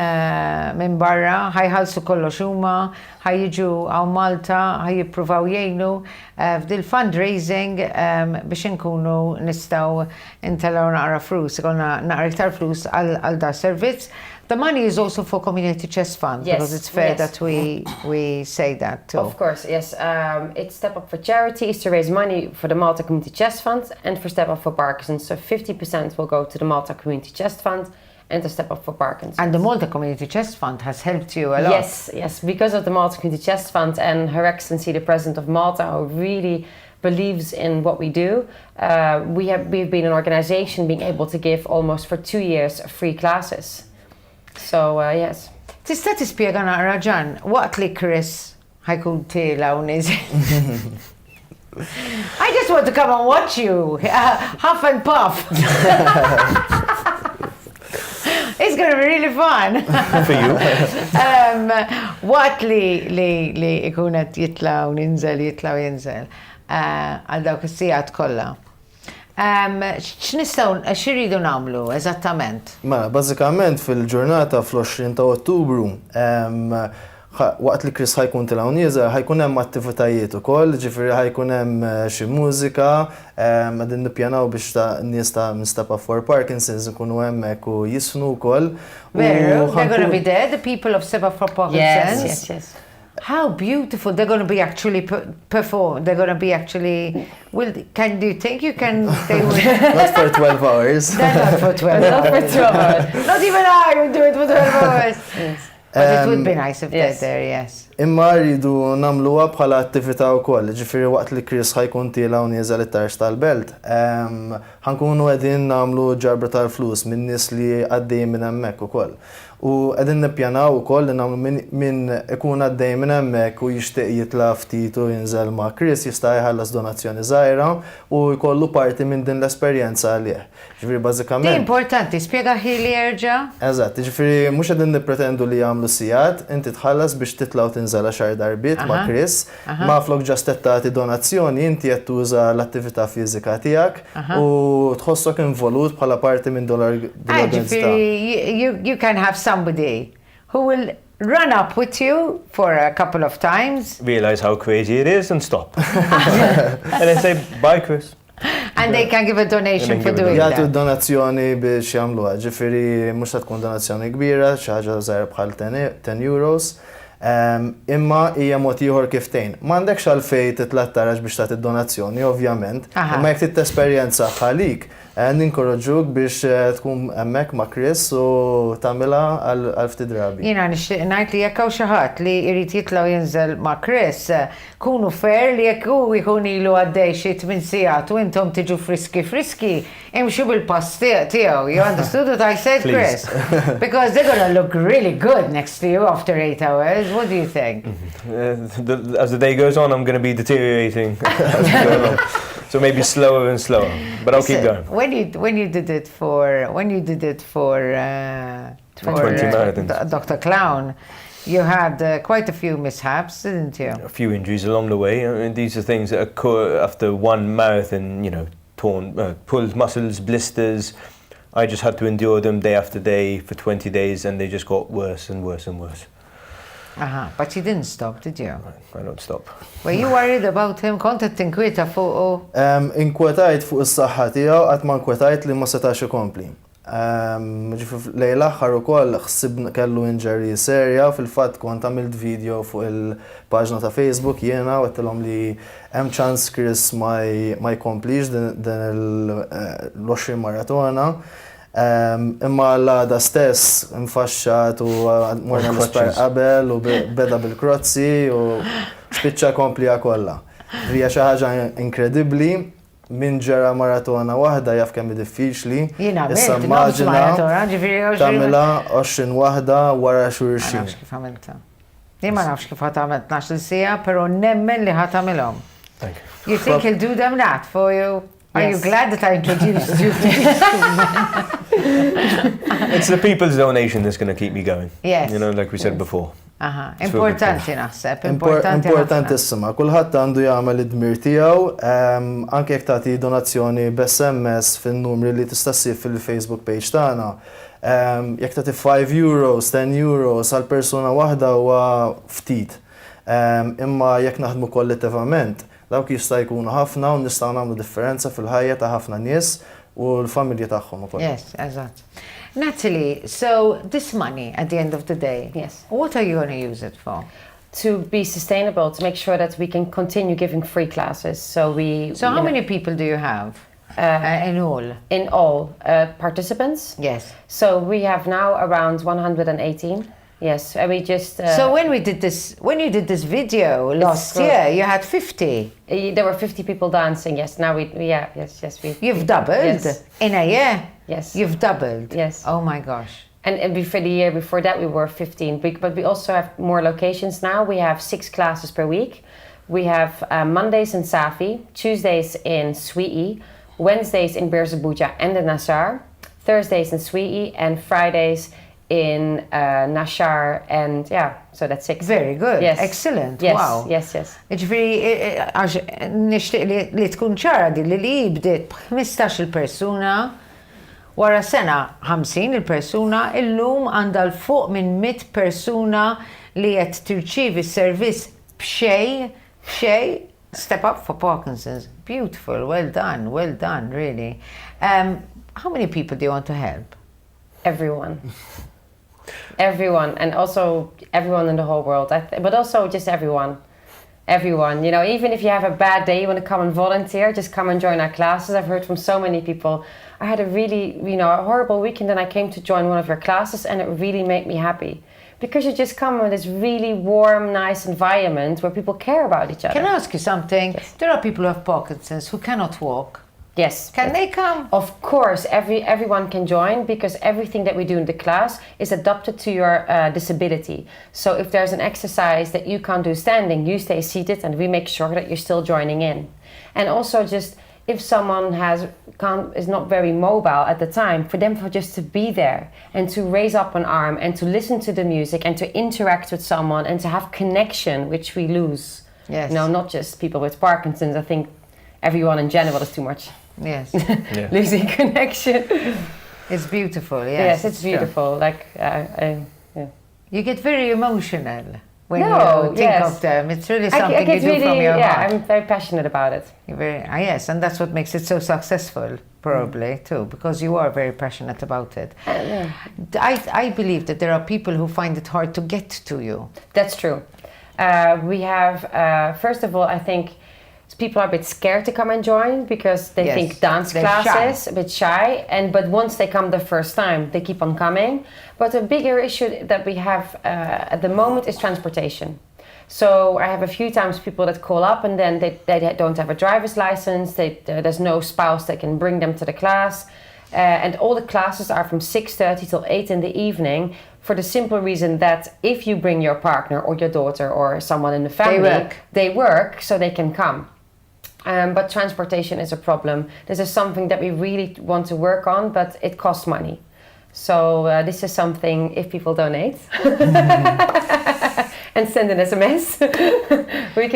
minn barra, ħajħalsu kollox huma, ħajjiġu għaw Malta, ħajjippruvaw jgħinu f'dil fundraising biex inkunu nistaw intelaw naqra flus, għolna naqra iktar flus għal da servizz. The money is also for Community Chest Fund, because it's fair that we say that too. Of course, yes. It's Step Up for Charity is to raise money for the Malta Community Chest Fund and for Step Up for Parkinson's. So 50% will go to the Malta Community Chest Fund and to Step Up for Parkinson's. And the Malta Community Chest Fund has helped you a lot. Yes, because of the Malta Community Chest Fund and Her Excellency the President of Malta, who really believes in what we do. We've been an organization being able to give almost for 2 years free classes. So, yes. Tista' tispjega naqra ġan, waqt li Chris ħajkun tila u niżel. I just want to come and watch you, huff and puff. It's going to be really fun. For you. Waqt li ikunet jitla u ninżel, għal dawk is-sigħat kollha. X'iridu nagħmlu eżattament? Ma, bażikament fil-ġurnata fl-20 ta' Ottubru, waqt li Chris ħajkun tilgħu nieżel, ħajkun hemm attivitajiet ukoll, ġifieri ħajkun hemm xi mużika, qegħdin nippjanaw biex nies ta' Step Up for Parkinson's ikunu hemmhekk u jisfnu wkoll. Veru, they're going to be there, the people of Step Up for Parkinson's. Yes. How beautiful. They're going to be actually perform. They're going to be actually... Well, do you think you can stay with... Not for 12 hours. Not for 12 hours. Not for 12 hours. Not even I would do it for 12 hours. Yes. But it would be nice if they're there, yes. Imma rridu nagħmluha bħala attività wkoll, ġifieri waqt li Chris ħajkun tila u nieżel it-tarx tal-belt, ħankunu qegħdin nagħmlu ġabra tal-flus minn nies li għaddejjin minn hemmhekk ukoll. U qegħdin nippjanaw ukoll li nagħmlu min ikun għaddej minn hemmhekk u jixtieq jitla' ftit u jinżel ma' Chris jista' jħallas donazzjoni żgħira u jkollu parti minn din l-esperjenza għalih. Ġifieri bażikament. Di importanti, spjega ħili jerġa'. Eżatt, ġifieri mhux qegħdin nippretendu li jagħmlu sigħat, inti tħallas biex titla' u tinżel xar darbiet ma' Chris, ma' flok ġast tagħti donazzjoni inti qed tuża l-attività fiżika tiegħek u tħossok involut bħala parti minn ġifieri you can have somebody who will run up with you for a couple of times. Realize how crazy it is and stop. And then say, bye, Chris. And they can give a donation for doing that. Jagħtu donazzjoni biex jagħmluha, ġifieri mhux tkun donazzjoni kbira, xi ħaġa żgħira bħal 10 euros. Imma hija mod ieħor kif tgħin. M'għandekx għalfejn titla' tarax biex tagħti donazzjoni, ovvjament. Imma jekk titesperjenza bħalik, ninkoraġġuk biex tkun hemmhekk ma' Chris u tagħmilha għal ftit drabi. Jiena nixtieq ngħid li jekk hawn xi ħadd li jrid jitla' u jinżel ma' Chris, kunu fair li jekk hu jkun ilu għaddej xi 8 sigħat u intom tiġu friski, imxu bil-pass tiegħu. You understood what I said, Chris? Because they're going to look really good next to you after 8 hours. What do you think? As the day goes on, I'm going to be deteriorating. So maybe slower and slower, but I'll keep going. When you did it for 20 marathons. Dr. Clown, you had quite a few mishaps, didn't you? A few injuries along the way. I mean, these are things that occur after one marathon. Torn, pulled muscles, blisters. I just had to endure them day after day for 20 days, and they just got worse and worse and worse. But you didn't stop, did you? I don't stop. Were you worried about him? Kont qed tinkweta fuqu? Inkwetajt fuq is-saħħa tiegħu qatt ma nkwetajt li ma setax ikompli. Lejn l-aħħar ukoll ħsib kellu injury serja, fil-fatt kont għamilt video fuq il-paġna ta' Facebook jiena u għedtilhom li hemm ċans Chris ma jkomplix din l-20 maratona. Imma l-għada stess infaxxat u morna l-ispar qabel u beda bil-krozzi u spiċċa komplija kollha. Hija xi ħaġa inkredibbli min ġara maratona waħda jaf kemm diffiċli. Issa immaġina tagħmilha 20 waħda wara xulxin. Ma nafx kif għamilta. Jien ma nafx kif ħatamel 12 siegħa, però nemmen li ħatamilhom. You think he'll do them that for you? Are you glad that I introduced you to this? It's the people's donation that's going to keep me going. Yes. Like we said before. Aha, importanti naħseb, importanti. Importantissima, kulħadd għandu jagħmel id-dmir tiegħu, anke jekk tagħti donazzjoni b'SMS fin-numri li tista' ssib fil-Facebook page tagħna. Jekk tagħti 5 euros, 10 euros għal persuna waħda huwa ftit. Imma jekk naħdmu kollettivament, dawk jista' jkunu ħafna u nistgħu nagħmlu differenza fil-ħajja ta' ħafna nies u l-familji tagħhom ukoll. Yes, eżatt. Natalie, so this money at the end of the day, yes, what are you going to use it for? To be sustainable, to make sure that we can continue giving free classes. So how many people do you have in all? In all, participants? Yes. So we have now around 118. Yes, and we just... so when you did this video last year, you had 50. There were 50 people dancing, yes. Now You've doubled? Yes. In a year? Yes. You've doubled? Yes. Oh my gosh. And before the year before that, we were 15. But we also have more locations now. We have 6 classes per week. We have Mondays in Safi, Tuesdays in Sweetie, Wednesdays in Beerzebuja and in Nassar, Thursdays in Sweetie, and Fridays in Nashar, and so that's 6. Very good. Yes. Excellent. Yes. Wow. Yes, yes. Ġifiri, nishtiq li tkun ċara di li bdiet 15 il-persuna, wara sena 50 il-persuna, illum għandha l-fuq minn 100 persuna li qed tirċievi s-servizz b'xej, Step Up for Parkinson's. Beautiful, well done, really. How many people do you want to help? Everyone. Everyone, and also everyone in the whole world, but also just everyone. Everyone, even if you have a bad day, you want to come and volunteer, just come and join our classes. I've heard from so many people, I had a really, a horrible weekend and I came to join one of your classes and it really made me happy. Because you just come with this really warm, nice environment where people care about each other. Can I ask you something? Yes. There are people who have Parkinson's who cannot walk. Yes. Can they come? Of course, everyone can join because everything that we do in the class is adapted to your disability. So if there's an exercise that you can't do standing, you stay seated and we make sure that you're still joining in. And also just if someone is not very mobile at the time, for them just to be there and to raise up an arm and to listen to the music and to interact with someone and to have connection, which we lose. Yes. Not just people with Parkinson's. I think everyone in general is too much. Yes. Losing connection. It's beautiful, yes. Yes, it's beautiful. You get very emotional when you think of them. It's really something you do from your heart. I'm very passionate about it. Yes, and that's what makes it so successful, probably, too, because you are very passionate about it. I believe that there are people who find it hard to get to you. That's true. We have, first of all, I think people are a bit scared to come and join because they think dance classes, a bit shy, but once they come the first time, they keep on coming. But a bigger issue that we have at the moment is transportation. So I have a few times people that call up and then they don't have a driver's license, there's no spouse that can bring them to the class. And all the classes are from 6:30 till 8 in the evening for the simple reason that if you bring your partner or your daughter or someone in the family, they work so they can come. But transportation is a problem. This is something that we really want to work on, but it costs money. So this is something, if people donate and send an SMS, we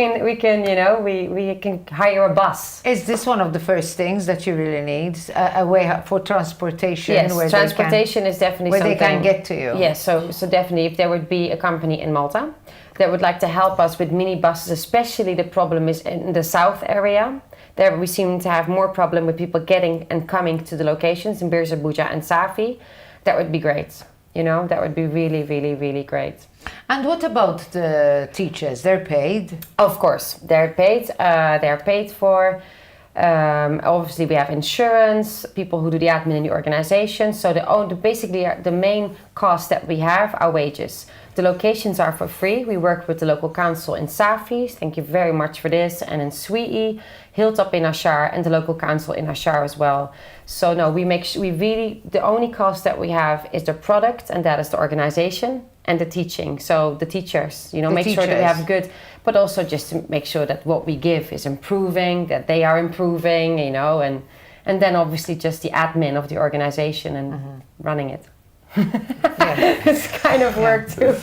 can hire a bus. Is this one of the first things that you really need? A way for transportation? Yes, where transportation is definitely where something. Where they can get to you. Yes, so definitely if there would be a company in Malta that would like to help us with minibuses, especially the problem is in the south area. There we seem to have more problem with people getting and coming to the locations in Beerzebuja and Safi. That would be great. That would be really, really, really great. And what about the teachers? They're paid? Of course, they're paid. They're paid for. Obviously, we have insurance, people who do the admin in the organization. So basically the main cost that we have are wages. The locations are for free. We work with the local council in Safi. Thank you very much for this. And in Sweetie, Hilltop in Ashar, and the local council in Ashar as well. So no, the only cost that we have is the product, and that is the organization and the teaching. So the teachers, make sure that we have good, but also just to make sure that what we give is improving, that they are improving, and then obviously just the admin of the organization and running it. It's kind of work too.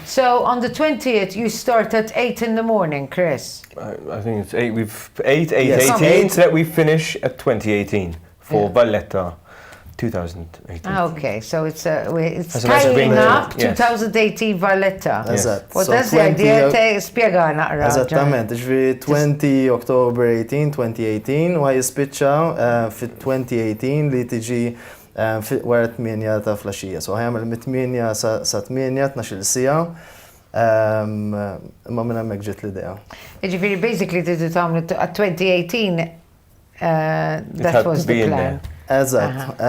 So on the 20th, you start at 8 in the morning, Chris. I think it's 8. We've 18 Yes. so that we finish at 2018 for Valletta 2018. Okay, so it's That's a nice tying big up yes. 2018 Valletta. Eżatt. What So does the 20 idea spiega naqra. Eżattament, ġifieri 20 October 18, 2018 u ħajispiċċa fit-2018 li tiġi wara 8 ta' flaxija. So ħajamel mit-8 sa 8, 12 sija. Imma minn hemmhekk ġiet l-idea. Ġifieri basically tidu tagħmlu at 2018 that was the plan. Eżatt.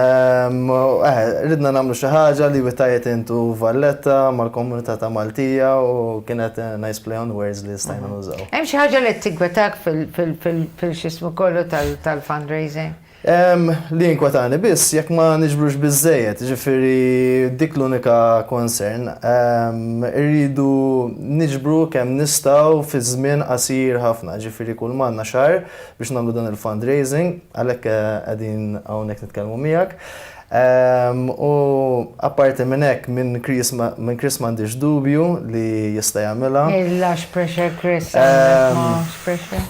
Ridna nagħmlu xi ħaġa li witajiet intu Valletta mal-komunità ta' Maltija u kienet nice play on words li stajna nużaw. Hemm xi ħaġa li tigwetak fil-xismu kollu tal-fundraising? Li inkwetani biss, jekk ma niġbrux biżejjed, ġifieri dik l-unika concern. Irridu niġbru kemm nistgħu fi żmien qasir ħafna, ġifieri kull manna xahar biex nagħmlu dan il-fundraising, għalhekk qegħdin hawnhekk nitkellmu miegħek. U apparti minn hekk minn Chris m'għandix dubju li jista' jagħmilha. Il-lax pressure, Chris. Pressure.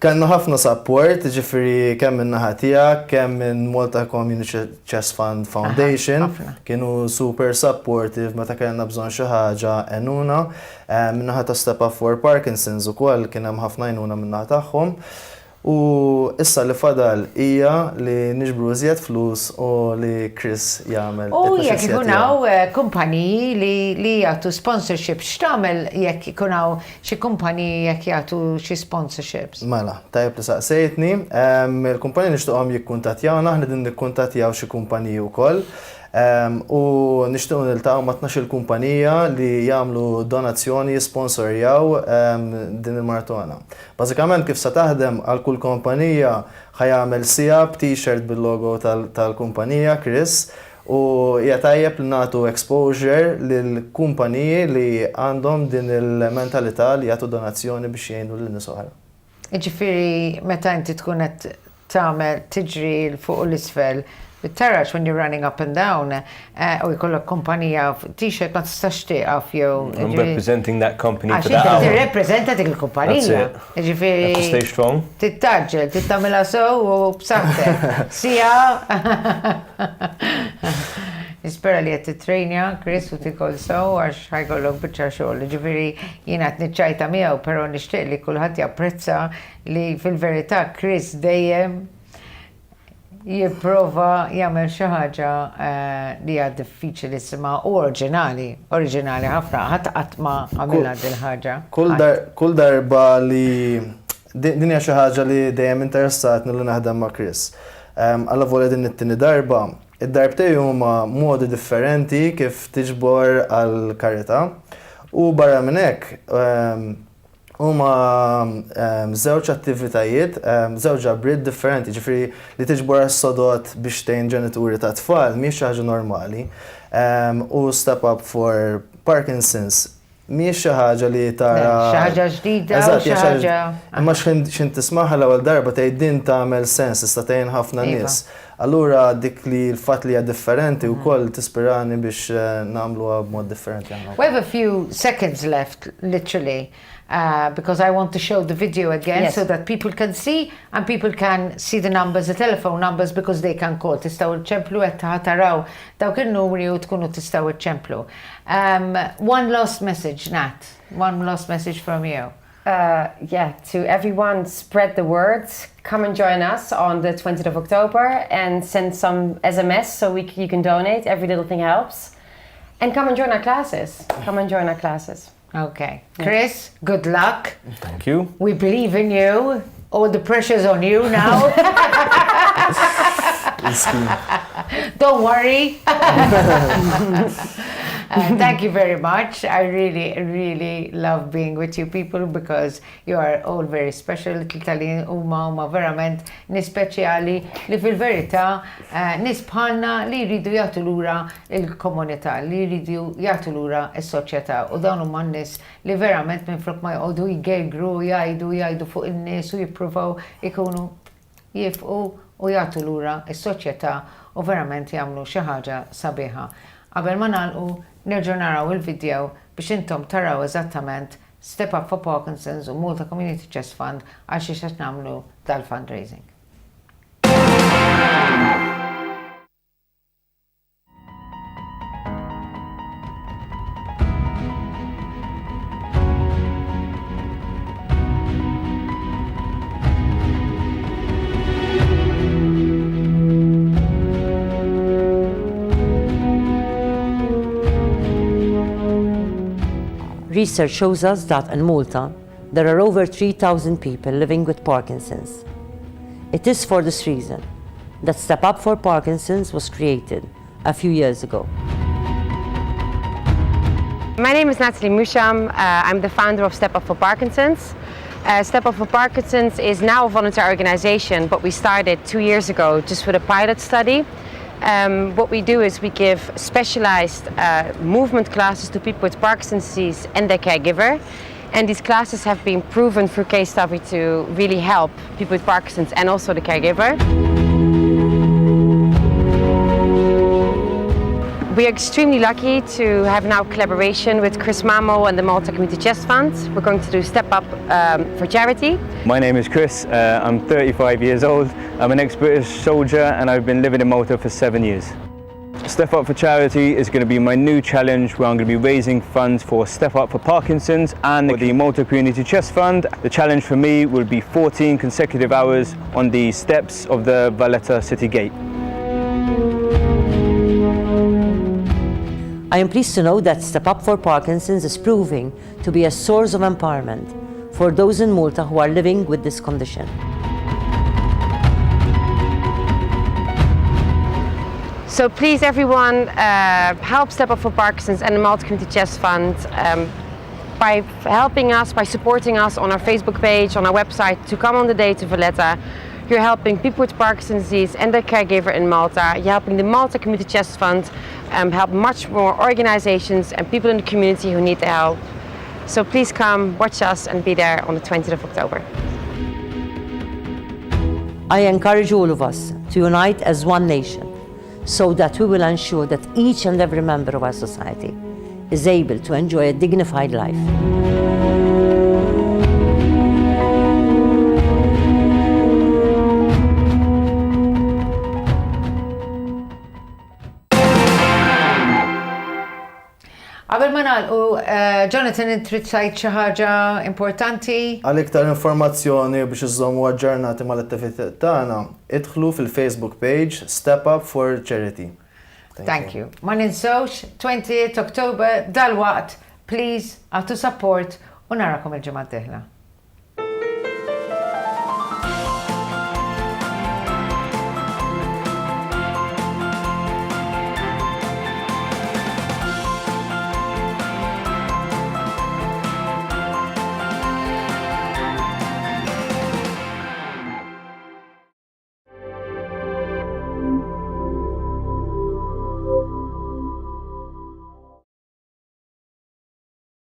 Kannu ħafna support, ġifiri kemm minn naħa tiegħek, kemm minn Malta Community Chess Fund Foundation, kienu super supportive meta kellna bżonn xi ħaġa għenuna. Minn naħa ta' Step Up for Parkinson's ukoll kien hemm ħafna għenuna minn naħa tagħhom. U issa li fadal hija li niġbru iżjed flus u li Chris jagħmel. U jekk ikun hawn kumpaniji li jagħtu sponsorship, x'tagħmel jekk ikun hawn xi kumpaniji jekk jagħtu xi sponsorships? Mela, tajjeb li saqsejtni. Il-kumpaniji nixtieqhom jikkuntattjawna, aħna din nikkuntattjaw xi kumpaniji wkoll. U nixtiequ niltaqgħu ma' 12 kumpanija li jagħmlu donazzjoni jisponsorjaw din il-maratona. Bażikament kif se taħdem għal kull kumpanija ħajamel sijab t-shirt bil-logo tal-kumpanija Chris u hija tajjeb li nagħtu exposure lil kumpaniji li għandhom din il-mentalità li jagħtu donazzjoni biex jgħinu lil nies oħra. Jiġifieri meta inti tkun qed tagħmel tiġri l fuq u l-isfel, tarax when you're running up and down, u jkollok kumpanija t-shirt ma tistax tieqaf jew. I'm representing that company for that hour. Għax tirrepreżenta dik il-kumpanija. Have to stay strong. Tittaġġel, tittamilha sew u b'saħħtek. Sija. Nispera li qed titrejnja, Chris, u tikol sew għax ħajkollok biċċa xogħol. Ġifieri jiena qed niċċajta miegħu, però nixtieq li kulħadd japprezza li fil-verità Chris dejjem jipprova jagħmel xi ħaġa li hija diffiċilissima u oriġinali ħafna, qatt ma għamilha din ħaġa. Kull darba li din hija xi ħaġa li dejjem interessatni li naħdem ma' Chris. Alla volja din it-tieni darba, id-darbtej huma modi differenti kif tiġbor għal karità u barra minn hekk huma żewġ attivitajiet, żewġ ġabriet differenti, ġifieri li tiġbor as-sodot biex tgħin ġenituri ta' tfal mhix xi ħaġa normali. U Step Up for Parkinson's mhix xi ħaġa li tara. Xi ħaġa ġdida u xi ħaġa. Imma x'int tismaħha l-ewwel darba tgħid din tagħmel sens tista' tgħin ħafna nies. Allura dik li l-fatt li hija differenti wkoll tispirani biex nagħmluha b'mod differenti. We have a few seconds left, literally. Because I want to show the video again so that people can see and people can see the numbers, the telephone numbers, because they can call. Tistaw iċċemplu qed taraw dawk il-numri u tkunu tistaw iċċemplu. One last message, Nat. One last message from you. To everyone, spread the word. Come and join us on the 20th of October and send some SMS so you can donate. Every little thing helps. And come and join our classes. Come and join our classes. Okay. Chris, good luck. Thank you. We believe in you. All the pressure's on you now. Don't worry. Thank you very much. I really love being with you people because you are all very special. L-Italien huma verament nis speċjali li fil-verità nis bħalna li jridu jagħtu lura il-komunità, li jridu jagħtu lura s-soċjetà u dawn huma n-nies li verament minflok ma jqogħdu jgegru jgħidu fuq in-nies u jippruvaw ikunu jifqu u jagħtu lura s-soċjetà u verament jagħmlu xi ħaġa sabiħa. Qabel ma nagħlqu nerġgħu naraw il-video biex intom taraw eżattament Step Up for Parkinson's u Malta Community Chest Fund għal xi qed nagħmlu dal-fundraising. Research shows us that in Malta, there are over 3,000 people living with Parkinson's. It is for this reason that Step Up for Parkinson's was created a few years ago. My name is Natalie Musham. I'm the founder of Step Up for Parkinson's. Step Up for Parkinson's is now a volunteer organization, but we started 2 years ago just with a pilot study. What we do is we give specialized movement classes to people with Parkinson's disease and their caregiver. And these classes have been proven through case study to really help people with Parkinson's and also the caregiver. We are extremely lucky to have now collaboration with Chris Mamo and the Malta Community Chest Fund. We're going to do Step Up for charity. My name is Chris, I'm 35 years old, I'm an ex-British soldier and I've been living in Malta for 7 years. Step Up for Charity is going to be my new challenge where I'm going to be raising funds for Step Up for Parkinson's and the Malta Community Chest Fund. The challenge for me will be 14 consecutive hours on the steps of the Valletta City Gate. I am pleased to know that Step Up for Parkinson's is proving to be a source of empowerment for those in Malta who are living with this condition. So please everyone, help Step Up for Parkinson's and the Malta Community Chest Fund by helping us, by supporting us on our Facebook page, on our website, to come on the day to Valletta. You're helping people with Parkinson's disease and their caregiver in Malta. You're helping the Malta Community Chest Fund help much more organizations and people in the community who need the help. So please come, watch us and be there on the 20th of October. I encourage all of us to unite as one nation so that we will ensure that each and every member of our society is able to enjoy a dignified life. Qabel ma nagħlqu, Jonathan, intrid tgħid xi ħaġa importanti? Għal iktar informazzjoni biex iżommu aġġornati mal-attivitajiet tagħna, idħlu fil-Facebook page Step Up for Charity. Thank you. Ma ninsewx 20 October dal-waqt, please għatu support u narakom il-ġimgħa d-dieħla.